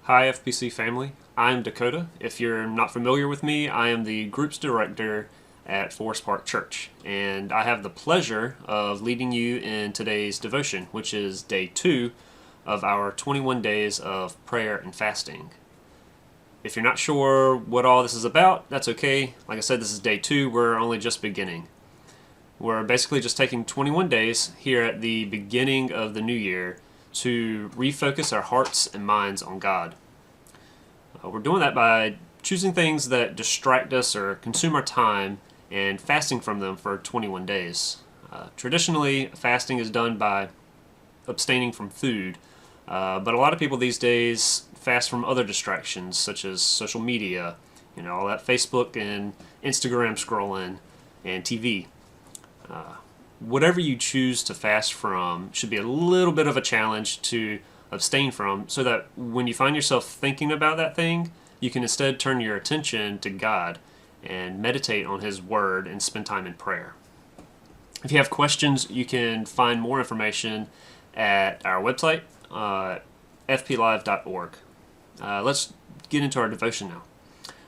Hi, FPC family. I'm Dakota. If you're not familiar with me, I am the group's director at Forest Park Church, and I have the pleasure of leading you in today's devotion, which is day 2 of our 21 days of prayer and fasting. If you're not sure what all this is about, that's okay. Like I said, this is day 2. We're only just beginning. We're basically just taking 21 days here at the beginning of the new year to refocus our hearts and minds on God. We're doing that by choosing things that distract us or consume our time and fasting from them for 21 days. Traditionally, fasting is done by abstaining from food, but a lot of people these days fast from other distractions such as social media, all that Facebook and Instagram scrolling and TV. Whatever you choose to fast from should be a little bit of a challenge to abstain from, so that when you find yourself thinking about that thing, you can instead turn your attention to God and meditate on His Word and spend time in prayer. If you have questions, you can find more information at our website, fplive.org. Let's get into our devotion now.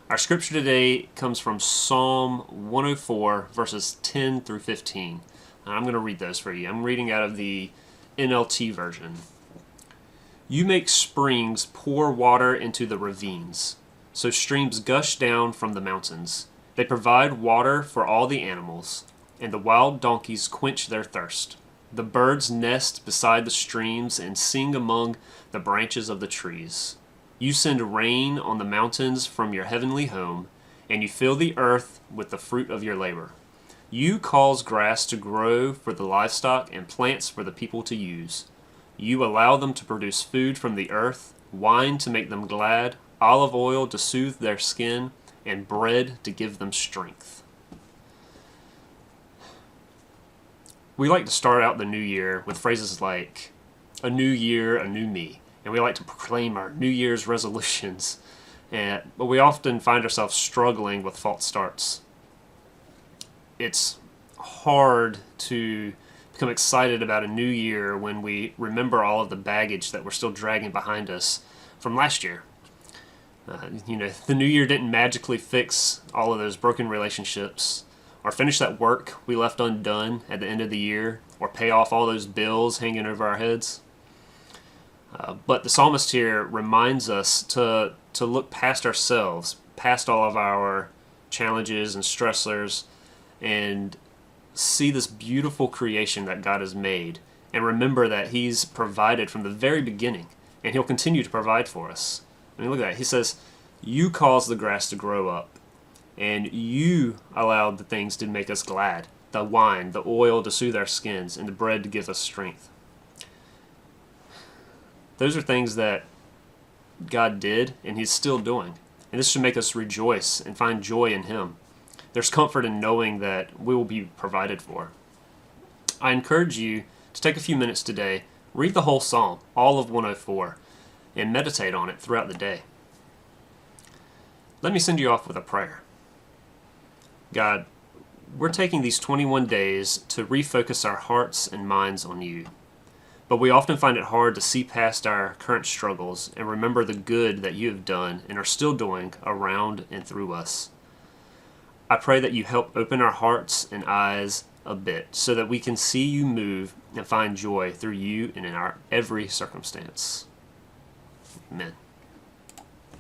Our scripture today comes from Psalm 104, verses 10 through 15. I'm going to read those for you. I'm reading out of the NLT version. You make springs pour water into the ravines, so streams gush down from the mountains. They provide water for all the animals, and the wild donkeys quench their thirst. The birds nest beside the streams and sing among the branches of the trees. You send rain on the mountains from your heavenly home, and you fill the earth with the fruit of your labor. You cause grass to grow for the livestock and plants for the people to use. You allow them to produce food from the earth, wine to make them glad, olive oil to soothe their skin, and bread to give them strength. We like to start out the new year with phrases like, a new year, a new me. And we like to proclaim our New Year's resolutions. But we often find ourselves struggling with false starts. It's hard to become excited about a new year when we remember all of the baggage that we're still dragging behind us from last year. The new year didn't magically fix all of those broken relationships, or finish that work we left undone at the end of the year, or pay off all those bills hanging over our heads. But the psalmist here reminds us to look past ourselves, past all of our challenges and stressors, and see this beautiful creation that God has made, and remember that He's provided from the very beginning, and He'll continue to provide for us. I mean, look at that. He says, you caused the grass to grow up, and you allowed the things to make us glad, the wine, the oil to soothe our skins, and the bread to give us strength. Those are things that God did, and He's still doing. And this should make us rejoice and find joy in Him. There's comfort in knowing that we will be provided for. I encourage you to take a few minutes today, read the whole psalm, all of 104, and meditate on it throughout the day. Let me send you off with a prayer. God, we're taking these 21 days to refocus our hearts and minds on You. But we often find it hard to see past our current struggles and remember the good that You have done and are still doing around and through us. I pray that You help open our hearts and eyes a bit so that we can see You move and find joy through You and in our every circumstance. Amen.